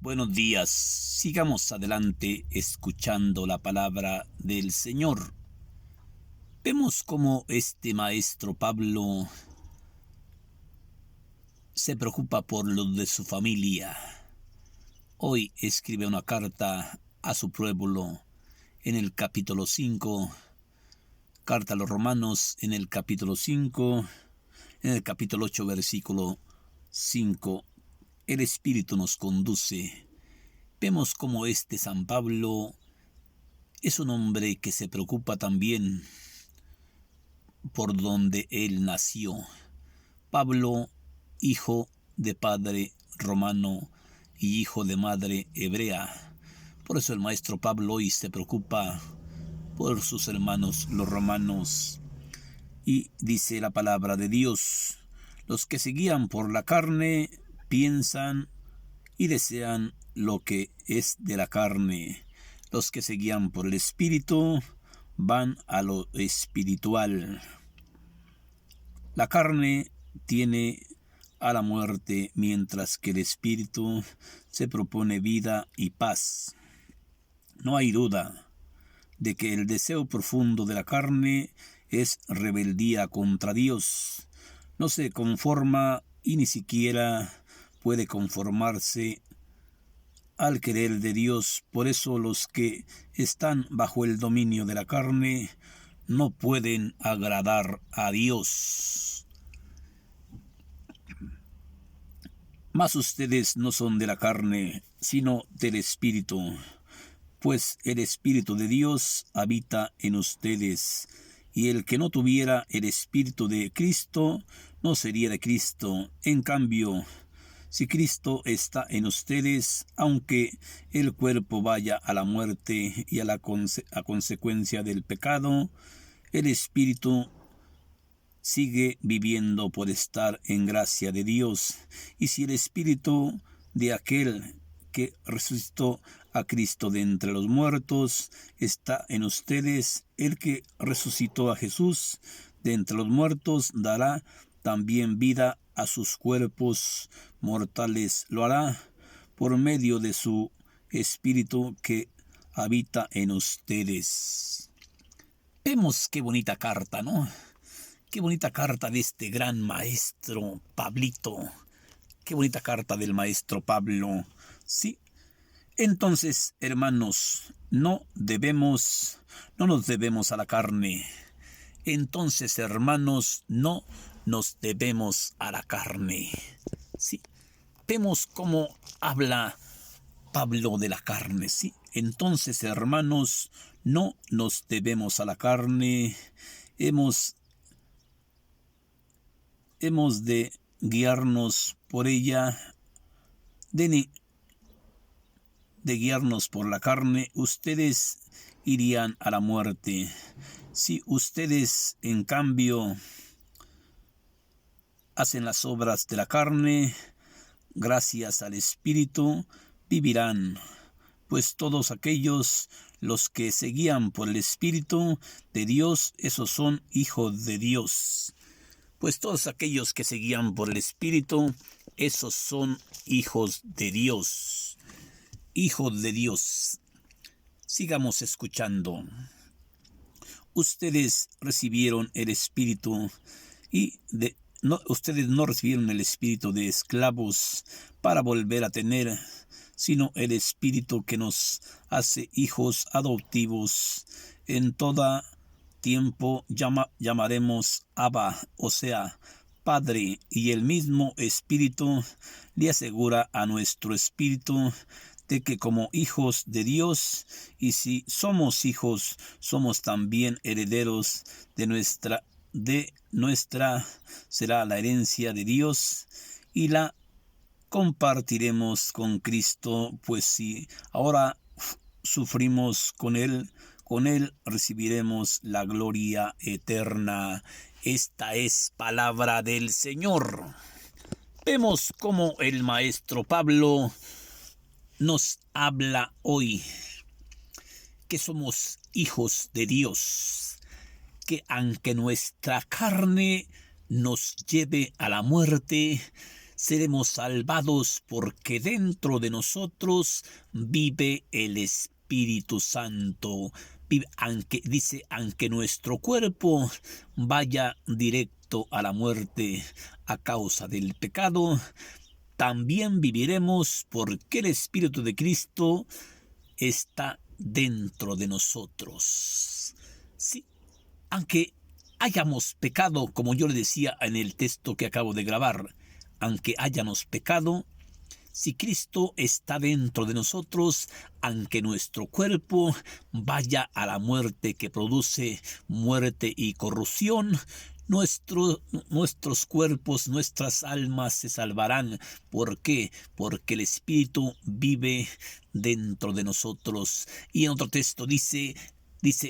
Buenos días. Sigamos adelante escuchando la palabra del Señor. Vemos cómo este maestro Pablo se preocupa por los de su familia. Hoy escribe una carta a su pueblo en el capítulo 5, carta a los Romanos en el capítulo 5, en el capítulo 8, versículo 5. El Espíritu nos conduce. Vemos cómo este San Pablo es un hombre que se preocupa también por donde él nació. Pablo, hijo de padre romano y hijo de madre hebrea. Por eso el maestro Pablo hoy se preocupa por sus hermanos los romanos. Y dice la palabra de Dios: los que se guían por la carne piensan y desean lo que es de la carne. Los que se guían por el Espíritu van a lo espiritual. La carne tiene a la muerte, mientras que el Espíritu se propone vida y paz. No hay duda de que el deseo profundo de la carne es rebeldía contra Dios. No se conforma y ni siquiera puede conformarse al querer de Dios. Por eso los que están bajo el dominio de la carne no pueden agradar a Dios. Mas ustedes no son de la carne, sino del Espíritu, pues el Espíritu de Dios habita en ustedes, y el que no tuviera el Espíritu de Cristo no sería de Cristo. En cambio, si Cristo está en ustedes, aunque el cuerpo vaya a la muerte y a consecuencia del pecado, el Espíritu sigue viviendo por estar en gracia de Dios. Y si el Espíritu de aquel que resucitó a Cristo de entre los muertos está en ustedes, el que resucitó a Jesús de entre los muertos dará también vida a sus cuerpos mortales. Lo hará por medio de su Espíritu que habita en ustedes. Vemos qué bonita carta, ¿no? Qué bonita carta de este gran maestro Pablito. Qué bonita carta del maestro Pablo. Sí. Entonces, hermanos, no nos debemos a la carne. Entonces, hermanos, no nos debemos a la carne. Sí. Vemos cómo habla Pablo de la carne. Sí. Entonces, hermanos, no nos debemos a la carne. Hemos de guiarnos por ella, de guiarnos por la carne. Ustedes irían a la muerte. Si ustedes, en cambio, hacen las obras de la carne, gracias al Espíritu, vivirán. Pues todos aquellos los que se guían por el Espíritu de Dios, esos son hijos de Dios. Pues todos aquellos que se guían por el Espíritu, esos son hijos de Dios. Hijos de Dios. Sigamos escuchando. Ustedes recibieron el Espíritu ustedes no recibieron el espíritu de esclavos para volver a tener, sino el Espíritu que nos hace hijos adoptivos. En toda tiempo llamaremos Abba, o sea, Padre, y el mismo Espíritu le asegura a nuestro espíritu de que como hijos de Dios, y si somos hijos, somos también herederos de nuestra será la herencia de Dios, y la compartiremos con Cristo, pues si ahora sufrimos con Él recibiremos la gloria eterna. Esta es palabra del Señor. Vemos cómo el maestro Pablo nos habla hoy que somos hijos de Dios, que aunque nuestra carne nos lleve a la muerte, seremos salvados porque dentro de nosotros vive el Espíritu Santo. Aunque nuestro cuerpo vaya directo a la muerte a causa del pecado, también viviremos porque el Espíritu de Cristo está dentro de nosotros. Sí, aunque hayamos pecado, como yo le decía en el texto que acabo de grabar, aunque hayamos pecado, si Cristo está dentro de nosotros, aunque nuestro cuerpo vaya a la muerte que produce muerte y corrupción, nuestros cuerpos, nuestras almas se salvarán. ¿Por qué? Porque el Espíritu vive dentro de nosotros. Y en otro texto dice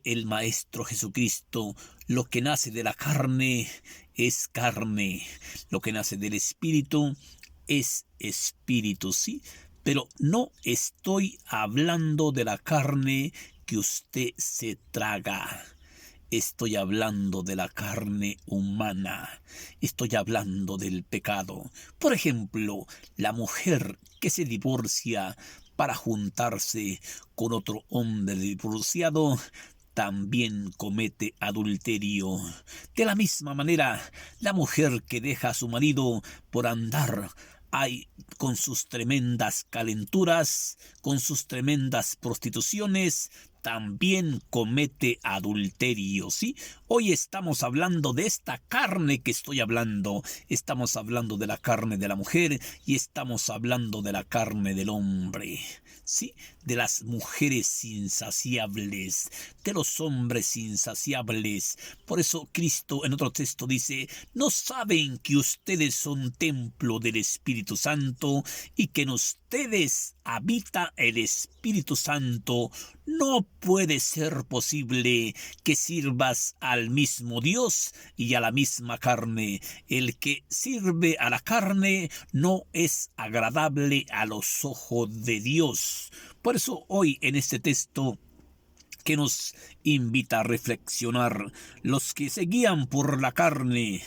el Maestro Jesucristo, lo que nace de la carne es carne, lo que nace del Espíritu es espíritu, ¿sí? Pero no estoy hablando de la carne que usted se traga. Estoy hablando de la carne humana. Estoy hablando del pecado. Por ejemplo, la mujer que se divorcia para juntarse con otro hombre divorciado, también comete adulterio. De la misma manera, la mujer que deja a su marido por andar con sus tremendas calenturas, con sus tremendas prostituciones, también comete adulterio, ¿sí? Hoy estamos hablando de esta carne que estoy hablando. Estamos hablando de la carne de la mujer y estamos hablando de la carne del hombre, ¿sí? De las mujeres insaciables, de los hombres insaciables. Por eso Cristo en otro texto dice, ¿no saben que ustedes son templo del Espíritu Santo y que en ustedes habita el Espíritu Santo? No puede ser posible que sirvas al mismo Dios y a la misma carne. El que sirve a la carne no es agradable a los ojos de Dios. Por eso hoy en este texto que nos invita a reflexionar, los que se guían por la carne,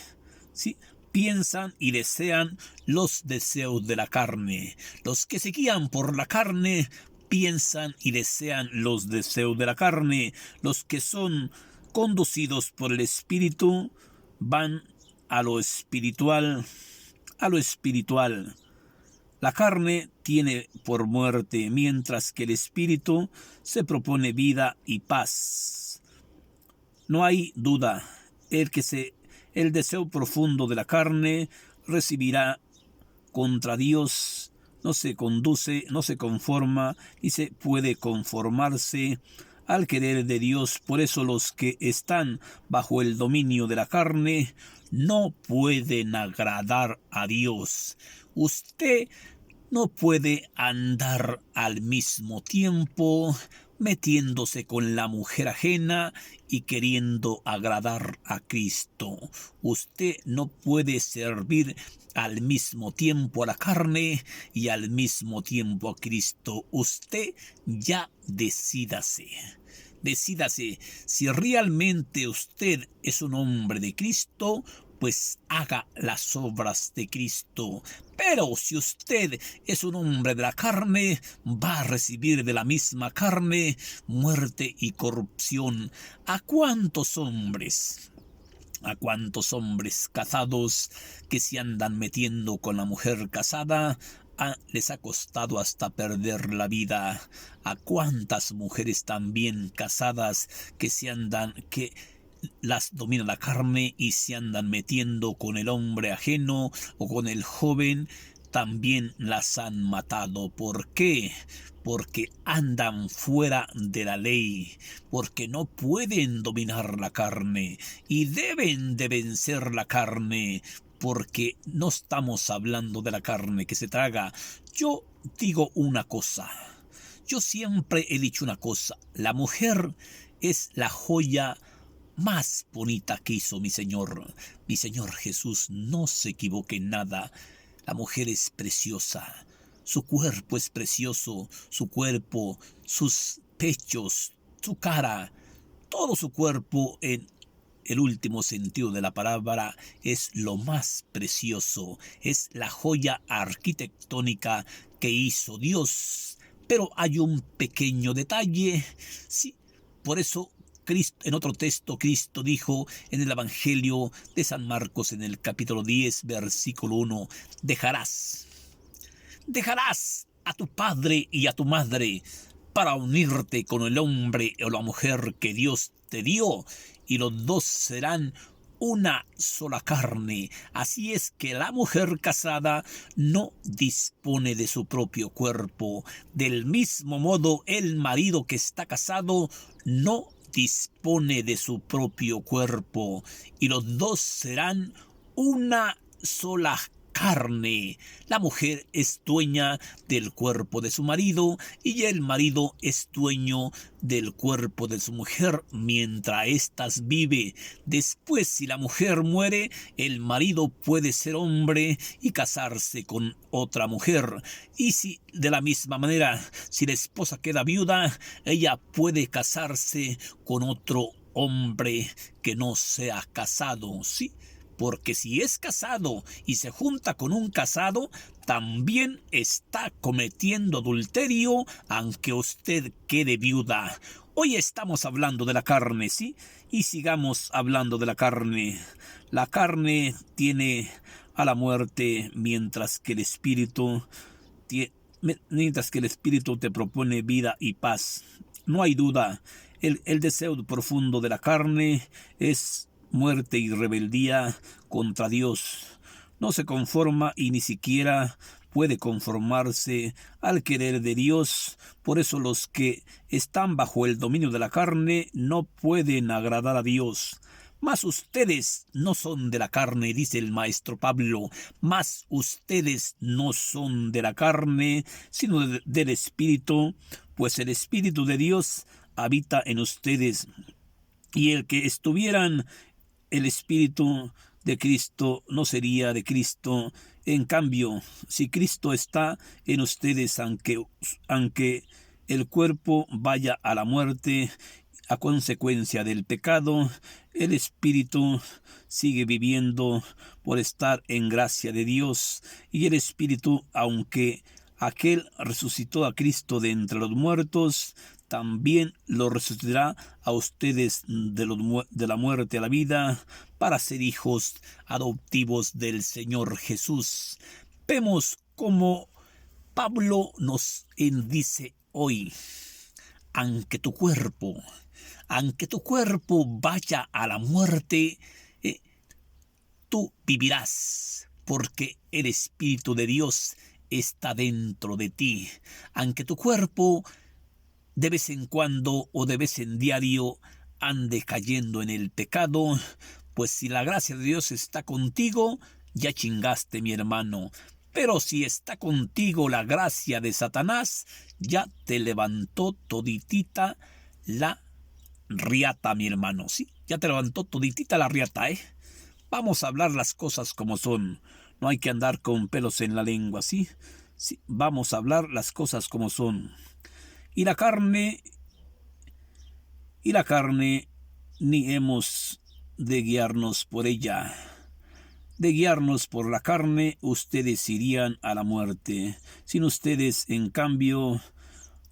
¿sí?, piensan y desean los deseos de la carne. Los que se guían por la carne piensan y desean los deseos de la carne. Los que son conducidos por el Espíritu van a lo espiritual, a lo espiritual. La carne tiene por muerte, mientras que el Espíritu se propone vida y paz. No hay duda, el deseo profundo de la carne recibirá contra Dios, no se conduce, no se conforma y se puede conformarse al querer de Dios. Por eso los que están bajo el dominio de la carne no pueden agradar a Dios. Usted no puede andar al mismo tiempo metiéndose con la mujer ajena y queriendo agradar a Cristo. Usted no puede servir al mismo tiempo a la carne y al mismo tiempo a Cristo. Usted ya decídase. Decídase, si realmente usted es un hombre de Cristo, pues haga las obras de Cristo. Pero si usted es un hombre de la carne, va a recibir de la misma carne muerte y corrupción. ¿A cuántos hombres casados que se andan metiendo con la mujer casada les ha costado hasta perder la vida? ¿A cuántas mujeres también casadas que las domina la carne y se andan metiendo con el hombre ajeno o con el joven, también las han matado? ¿Por qué? Porque andan fuera de la ley, porque no pueden dominar la carne y deben de vencer la carne, porque no estamos hablando de la carne que se traga. Yo digo una cosa, yo siempre he dicho una cosa, la mujer es la joya más bonita que hizo mi Señor Jesús. No se equivoque en nada. La mujer es preciosa, su cuerpo es precioso, su cuerpo, sus pechos, su cara, todo su cuerpo el último sentido de la palabra es lo más precioso, es la joya arquitectónica que hizo Dios. Pero hay un pequeño detalle, sí, por eso Cristo, en otro texto, Cristo dijo en el Evangelio de San Marcos, en el capítulo 10, versículo 1, dejarás a tu padre y a tu madre para unirte con el hombre o la mujer que Dios te dio, y los dos serán una sola carne. Así es que la mujer casada no dispone de su propio cuerpo. Del mismo modo, el marido que está casado no dispone de su propio cuerpo, y los dos serán una sola carne. La mujer es dueña del cuerpo de su marido y el marido es dueño del cuerpo de su mujer mientras éstas vive. Después, si la mujer muere, el marido puede ser hombre y casarse con otra mujer. Y si de la misma manera, si la esposa queda viuda, ella puede casarse con otro hombre que no sea casado, ¿sí? Porque si es casado y se junta con un casado, también está cometiendo adulterio, aunque usted quede viuda. Hoy estamos hablando de la carne, ¿sí? Y sigamos hablando de la carne. La carne tiene a la muerte, mientras que el espíritu te propone vida y paz. No hay duda, el deseo profundo de la carne es muerte y rebeldía contra Dios. No se conforma y ni siquiera puede conformarse al querer de Dios. Por eso los que están bajo el dominio de la carne no pueden agradar a Dios. Mas ustedes no son de la carne, dice el maestro Pablo, mas ustedes no son de la carne, sino del Espíritu, pues el Espíritu de Dios habita en ustedes. Y el que estuvieran el Espíritu de Cristo no sería de Cristo. En cambio, si Cristo está en ustedes, aunque el cuerpo vaya a la muerte a consecuencia del pecado, el Espíritu sigue viviendo por estar en gracia de Dios. Y el Espíritu, aunque aquel resucitó a Cristo de entre los muertos, también lo resucitará a ustedes de la muerte a la vida, para ser hijos adoptivos del Señor Jesús. Vemos como Pablo nos dice hoy, aunque tu cuerpo vaya a la muerte, tú vivirás, porque el Espíritu de Dios está dentro de ti. Aunque tu cuerpo de vez en cuando o de vez en diario ande cayendo en el pecado, pues si la gracia de Dios está contigo, ya chingaste, mi hermano. Pero si está contigo la gracia de Satanás, ya te levantó toditita la riata, mi hermano, ¿sí? Ya te levantó toditita la riata, ¿eh? Vamos a hablar las cosas como son. No hay que andar con pelos en la lengua, ¿sí? Sí, vamos a hablar las cosas como son. Y la carne, ni hemos de guiarnos por ella. De guiarnos por la carne, ustedes irían a la muerte. Sin ustedes, en cambio,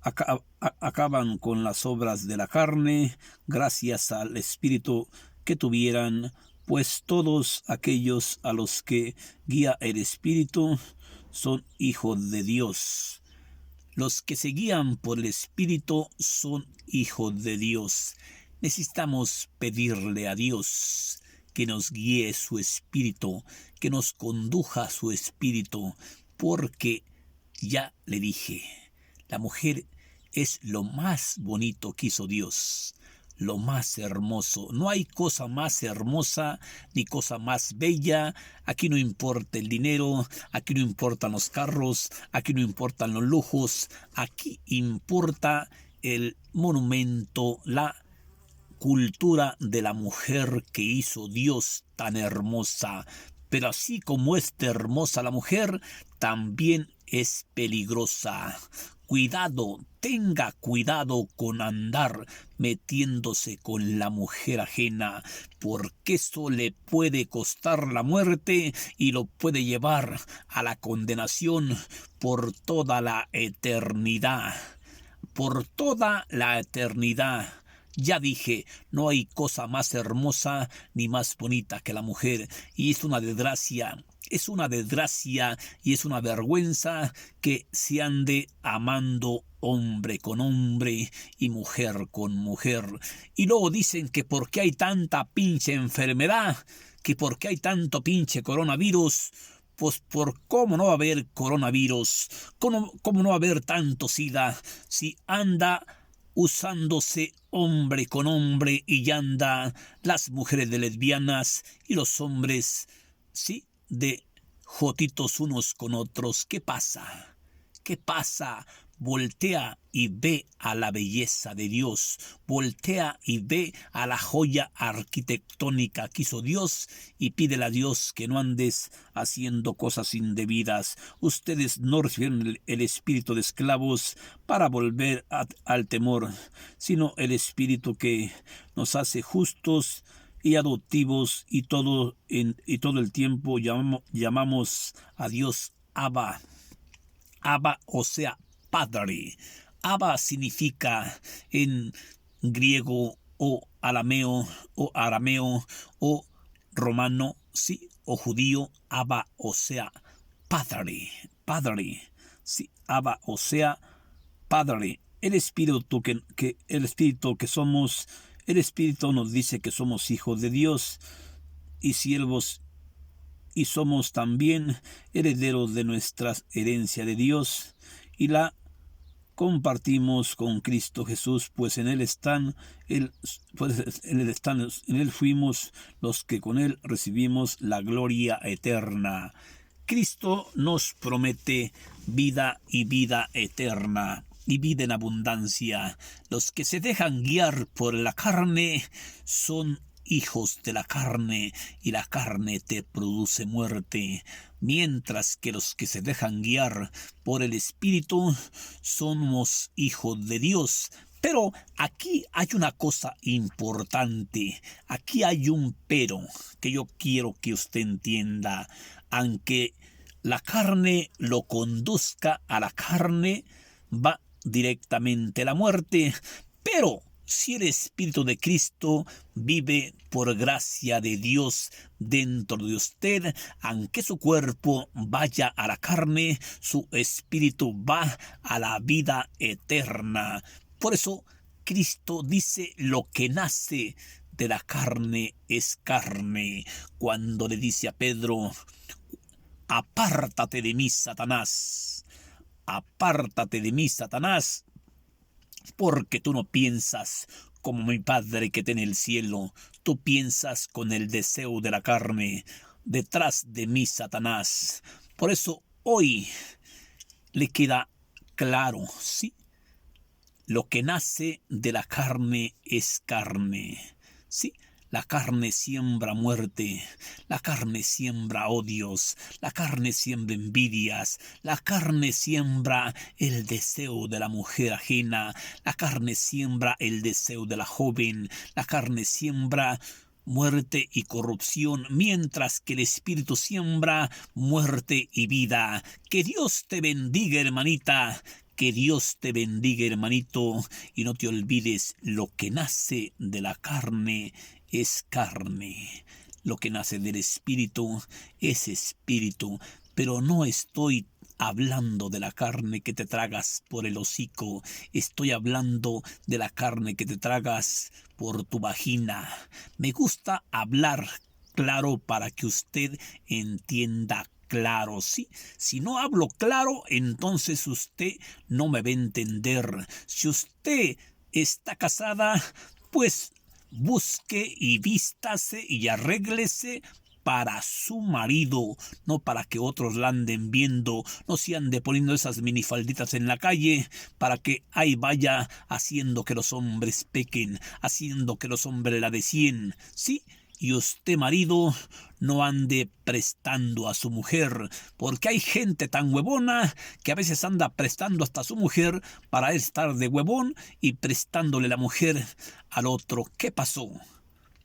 acaban con las obras de la carne, gracias al Espíritu que tuvieran, pues todos aquellos a los que guía el Espíritu son hijos de Dios. Los que se guían por el Espíritu son hijos de Dios. Necesitamos pedirle a Dios que nos guíe su Espíritu, que nos conduja su Espíritu, porque ya le dije, la mujer es lo más bonito que hizo Dios, lo más hermoso. No hay cosa más hermosa ni cosa más bella. Aquí no importa el dinero, aquí no importan los carros, aquí no importan los lujos, aquí importa el monumento, la cultura de la mujer que hizo Dios tan hermosa. Pero así como es hermosa la mujer, también es peligrosa. cuidado, tenga cuidado con andar metiéndose con la mujer ajena, porque eso le puede costar la muerte y lo puede llevar a la condenación por toda la eternidad. Por toda la eternidad. Ya dije, no hay cosa más hermosa ni más bonita que la mujer, y es una desgracia y es una vergüenza que se ande amando hombre con hombre y mujer con mujer. Y luego dicen que porque hay tanta pinche enfermedad, que porque hay tanto pinche coronavirus, pues por cómo no va a haber coronavirus, cómo no va a haber tanto SIDA si anda usándose hombre con hombre y ya anda las mujeres de lesbianas y los hombres, sí, de jotitos unos con otros. ¿Qué pasa? ¿Qué pasa? Voltea y ve a la belleza de Dios, voltea y ve a la joya arquitectónica que hizo Dios y pídele a Dios que no andes haciendo cosas indebidas. Ustedes no recibieron el espíritu de esclavos para volver al temor, sino el espíritu que nos hace justos y adoptivos, y todo el tiempo llamamos a Dios Abba. Abba, o sea, Padre. Abba significa en griego o arameo o romano, sí, o judío, Abba, o sea, Padre. Sí, Abba, o sea, Padre. El espíritu que somos, el espíritu nos dice que somos hijos de Dios y siervos, y somos también herederos de nuestra herencia de Dios y la compartimos con Cristo Jesús, pues en él fuimos los que con él recibimos la gloria eterna. Cristo nos promete vida y vida eterna y vida en abundancia. Los que se dejan guiar por la carne son hijos de la carne, y la carne te produce muerte, mientras que los que se dejan guiar por el Espíritu somos hijos de Dios. Pero aquí hay una cosa importante, aquí hay un pero que yo quiero que usted entienda. Aunque la carne lo conduzca a la carne, va directamente a la muerte, pero si el Espíritu de Cristo vive por gracia de Dios dentro de usted, aunque su cuerpo vaya a la carne, su espíritu va a la vida eterna. Por eso Cristo dice: lo que nace de la carne es carne. Cuando le dice a Pedro: apártate de mí, Satanás. Apártate de mí, Satanás, porque tú no piensas como mi Padre que está en el cielo. Tú piensas con el deseo de la carne. Detrás de mí, Satanás. Por eso hoy le queda claro, ¿sí? Lo que nace de la carne es carne, ¿sí? La carne siembra muerte, la carne siembra odios, la carne siembra envidias, la carne siembra el deseo de la mujer ajena, la carne siembra el deseo de la joven, la carne siembra muerte y corrupción, mientras que el Espíritu siembra muerte y vida. Que Dios te bendiga, hermanita. Que Dios te bendiga, hermanito, y no te olvides: lo que nace de la carne es carne, lo que nace del espíritu es espíritu. Pero no estoy hablando de la carne que te tragas por el hocico, estoy hablando de la carne que te tragas por tu vagina. Me gusta hablar claro para que usted entienda claro, ¿sí? Si no hablo claro, entonces usted no me va a entender. Si usted está casada, pues busque y vístase y arréglese para su marido, no para que otros la anden viendo. No se ande poniendo esas minifalditas en la calle para que ahí vaya haciendo que los hombres pequen, haciendo que los hombres la deseen, ¿sí? Y usted, marido, no ande prestando a su mujer, porque hay gente tan huevona que a veces anda prestando hasta a su mujer para estar de huevón y prestándole la mujer al otro. ¿Qué pasó?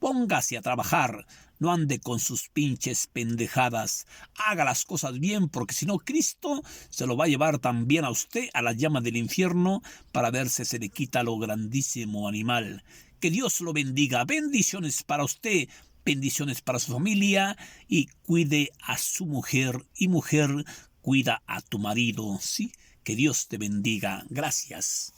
Póngase a trabajar, no ande con sus pinches pendejadas. Haga las cosas bien, porque si no, Cristo se lo va a llevar también a usted a la llama del infierno para ver si se le quita lo grandísimo animal. Que Dios lo bendiga. Bendiciones para usted, bendiciones para su familia, y cuide a su mujer, y mujer, cuida a tu marido. Sí, que Dios te bendiga. Gracias.